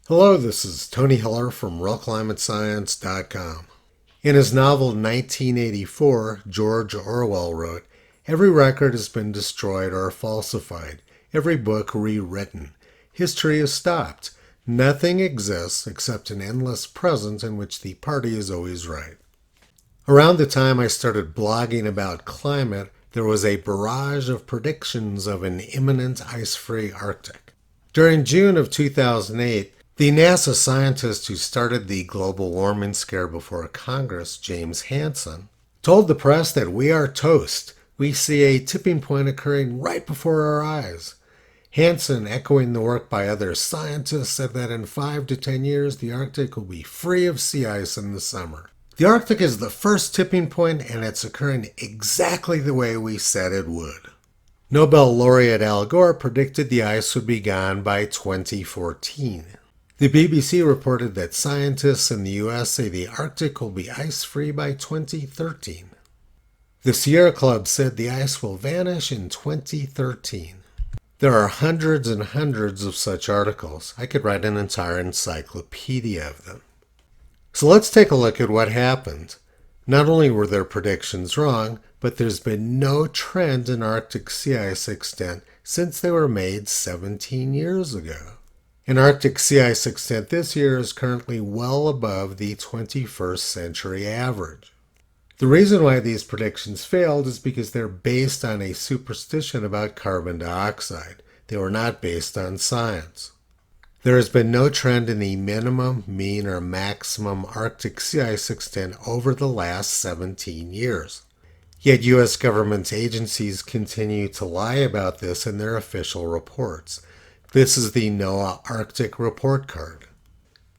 Hello, this is Tony Hiller from RealClimateScience.com. In his novel 1984, George Orwell wrote, "Every record has been destroyed or falsified, every book rewritten. History is stopped. Nothing exists except an endless present in which the party is always right." Around the time I started blogging about climate, there was a barrage of predictions of an imminent ice-free Arctic. During June of 2008, the NASA scientist who started the global warming scare before Congress, James Hansen, told the press that we are toast. We see a tipping point occurring right before our eyes. Hansen, echoing the work by other scientists, said that in 5 to 10 years the Arctic will be free of sea ice in the summer. The Arctic is the first tipping point, and it's occurring exactly the way we said it would. Nobel laureate Al Gore predicted the ice would be gone by 2014. The BBC reported that scientists in the US say the Arctic will be ice-free by 2013. The Sierra Club said the ice will vanish in 2013. There are hundreds and hundreds of such articles. I could write an entire encyclopedia of them. So let's take a look at what happened. Not only were their predictions wrong, but there's been no trend in Arctic sea ice extent since they were made 17 years ago. And Arctic sea ice extent this year is currently well above the 21st century average. The reason why these predictions failed is because they're based on a superstition about carbon dioxide. They were not based on science. There has been no trend in the minimum, mean, or maximum Arctic sea ice extent over the last 17 years. Yet U.S. government agencies continue to lie about this in their official reports. This is the NOAA Arctic Report Card.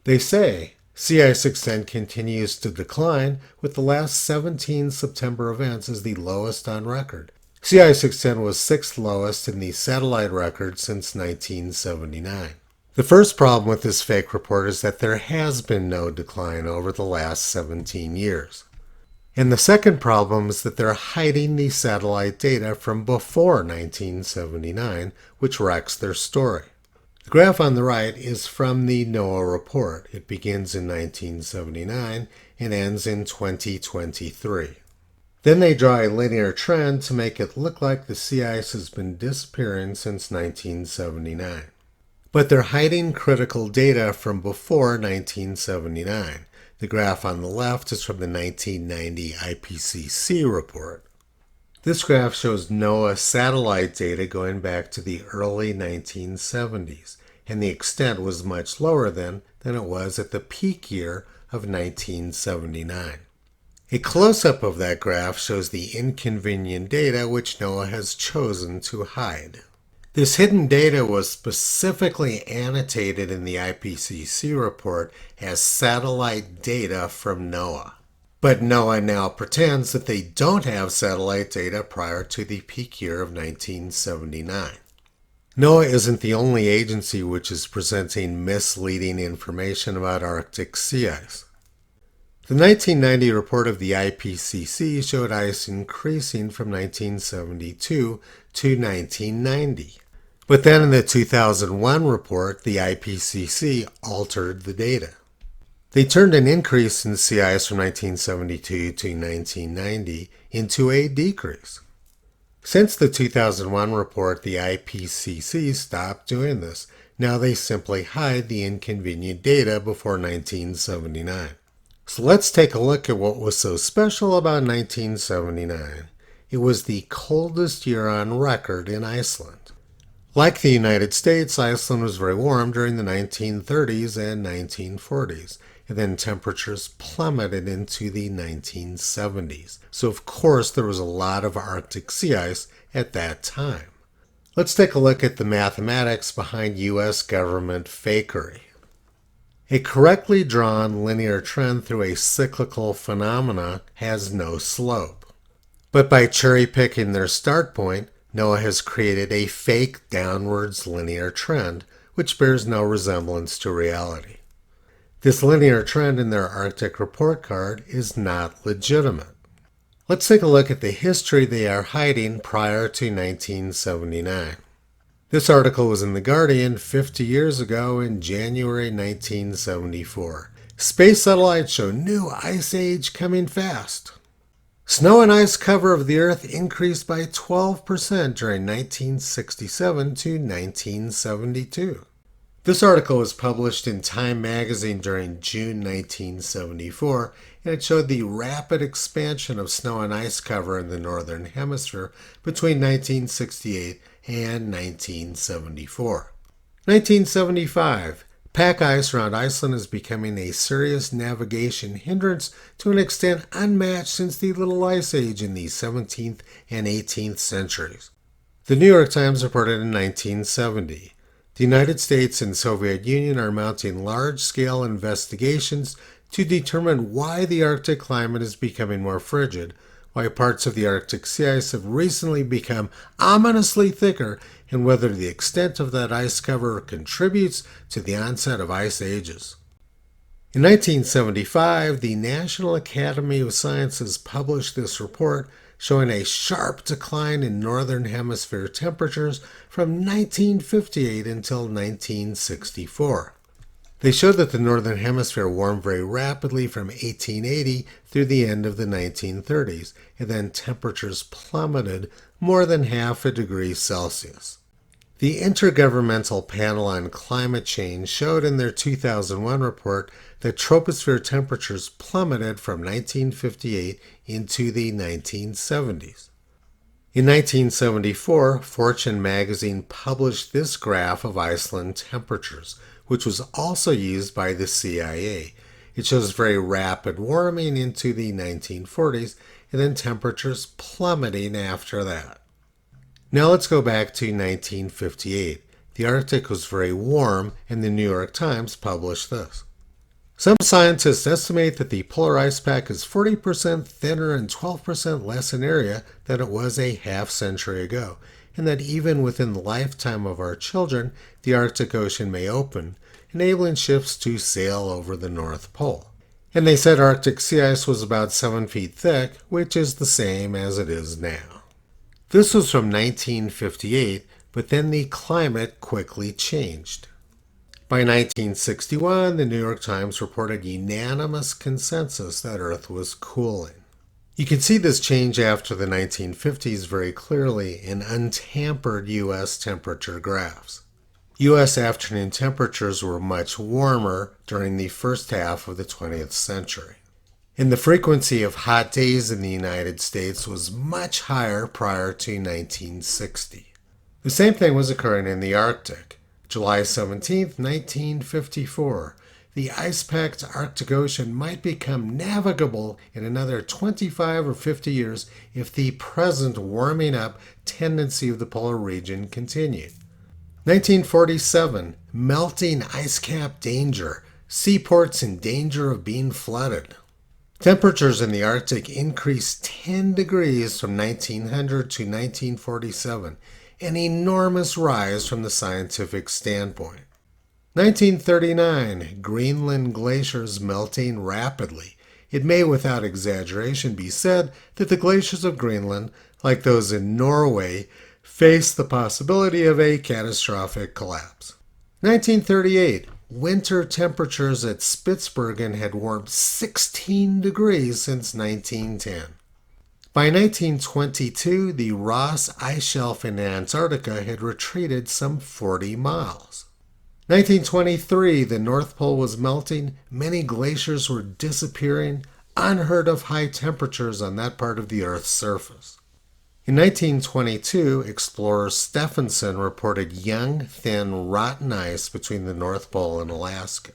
They say sea ice extent continues to decline, with the last 17 September events as the lowest on record. Sea ice extent was 6th lowest in the satellite record since 1979. The first problem with this fake report is that there has been no decline over the last 17 years. And the second problem is that they're hiding the satellite data from before 1979, which wrecks their story. The graph on the right is from the NOAA report. It begins in 1979 and ends in 2023. Then they draw a linear trend to make it look like the sea ice has been disappearing since 1979. But they're hiding critical data from before 1979. The graph on the left is from the 1990 IPCC report. This graph shows NOAA satellite data going back to the early 1970s, and the extent was much lower then than it was at the peak year of 1979. A close-up of that graph shows the inconvenient data which NOAA has chosen to hide. This hidden data was specifically annotated in the IPCC report as satellite data from NOAA. But NOAA now pretends that they don't have satellite data prior to the peak year of 1979. NOAA isn't the only agency which is presenting misleading information about Arctic sea ice. The 1990 report of the IPCC showed ice increasing from 1972 to 1990. But then in the 2001 report, the IPCC altered the data. They turned an increase in sea ice from 1972 to 1990 into a decrease. Since the 2001 report, the IPCC stopped doing this. Now they simply hide the inconvenient data before 1979. So let's take a look at what was so special about 1979. It was the coldest year on record in Iceland. Like the United States, Iceland was very warm during the 1930s and 1940s, and then temperatures plummeted into the 1970s. So of course there was a lot of Arctic sea ice at that time. Let's take a look at the mathematics behind U.S. government fakery. A correctly drawn linear trend through a cyclical phenomena has no slope. But by cherry-picking their start point, NOAA has created a fake downwards linear trend, which bears no resemblance to reality. This linear trend in their Arctic report card is not legitimate. Let's take a look at the history they are hiding prior to 1979. This article was in The Guardian 50 years ago in January 1974. Space satellites show new ice age coming fast. Snow and ice cover of the Earth increased by 12% during 1967 to 1972. This article was published in Time magazine during June 1974, and it showed the rapid expansion of snow and ice cover in the Northern Hemisphere between 1968 and 1974. 1975. Pack ice around Iceland is becoming a serious navigation hindrance to an extent unmatched since the Little Ice Age in the 17th and 18th centuries. The New York Times reported in 1970. The United States and Soviet Union are mounting large-scale investigations to determine why the Arctic climate is becoming more frigid, why parts of the Arctic sea ice have recently become ominously thicker, and whether the extent of that ice cover contributes to the onset of ice ages. In 1975, the National Academy of Sciences published this report showing a sharp decline in Northern Hemisphere temperatures from 1958 until 1964. They showed that the Northern Hemisphere warmed very rapidly from 1880 through the end of the 1930s, and then temperatures plummeted more than half a degree Celsius. The Intergovernmental Panel on Climate Change showed in their 2001 report that troposphere temperatures plummeted from 1958 into the 1970s. In 1974, Fortune magazine published this graph of Iceland temperatures, which was also used by the CIA. It shows very rapid warming into the 1940s and then temperatures plummeting after that. Now let's go back to 1958. The Arctic was very warm, and the New York Times published this. Some scientists estimate that the polar ice pack is 40% thinner and 12% less in area than it was a half century ago, and that even within the lifetime of our children, the Arctic Ocean may open, enabling ships to sail over the North Pole. And they said Arctic sea ice was about 7 feet thick, which is the same as it is now. This was from 1958, but then the climate quickly changed. By 1961, the New York Times reported unanimous consensus that Earth was cooling. You can see this change after the 1950s very clearly in untampered U.S. temperature graphs. U.S. afternoon temperatures were much warmer during the first half of the 20th century. And the frequency of hot days in the United States was much higher prior to 1960. The same thing was occurring in the Arctic. July 17, 1954, the ice-packed Arctic Ocean might become navigable in another 25 or 50 years if the present warming up tendency of the polar region continued. 1947, melting ice cap danger, seaports in danger of being flooded. Temperatures in the Arctic increased 10 degrees from 1900 to 1947, an enormous rise from the scientific standpoint. 1939, Greenland glaciers melting rapidly. It may without exaggeration be said that the glaciers of Greenland, like those in Norway, face the possibility of a catastrophic collapse. 1938, winter temperatures at Spitsbergen had warmed 16 degrees since 1910. By 1922, the Ross ice shelf in Antarctica had retreated some 40 miles. 1923, the North Pole was melting, many glaciers were disappearing, unheard of high temperatures on that part of the Earth's surface. In 1922, explorer Stephenson reported young, thin, rotten ice between the North Pole and Alaska.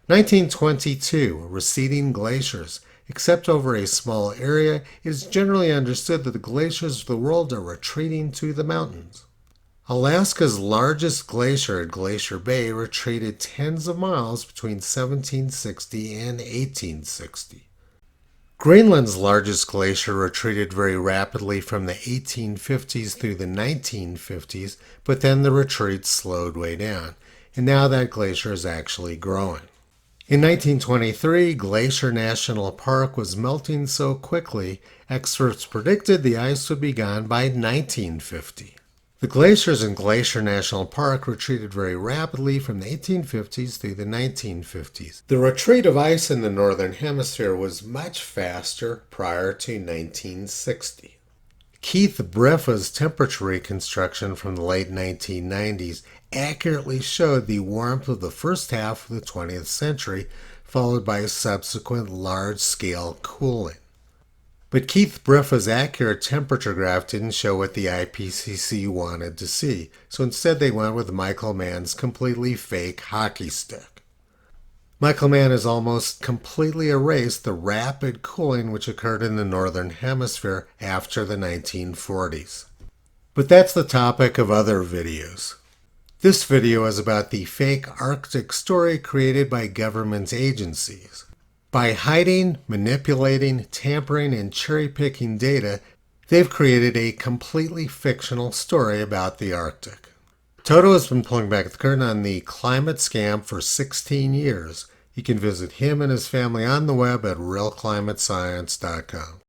1922, receding glaciers. Except over a small area, it is generally understood that the glaciers of the world are retreating to the mountains. Alaska's largest glacier at Glacier Bay retreated tens of miles between 1760 and 1860. Greenland's largest glacier retreated very rapidly from the 1850s through the 1950s, but then the retreat slowed way down, and now that glacier is actually growing. In 1923, Glacier National Park was melting so quickly, experts predicted the ice would be gone by 1950. The glaciers in Glacier National Park retreated very rapidly from the 1850s through the 1950s. The retreat of ice in the northern hemisphere was much faster prior to 1960. Keith Briffa's temperature reconstruction from the late 1990s accurately showed the warmth of the first half of the 20th century, followed by subsequent large-scale cooling. But Keith Briffa's accurate temperature graph didn't show what the IPCC wanted to see, so instead they went with Michael Mann's completely fake hockey stick. Michael Mann has almost completely erased the rapid cooling which occurred in the northern hemisphere after the 1940s. But that's the topic of other videos. This video is about the fake Arctic story created by government agencies. By hiding, manipulating, tampering, and cherry-picking data, they've created a completely fictional story about the Arctic. Toto has been pulling back the curtain on the climate scam for 16 years. You can visit him and his family on the web at realclimatescience.com.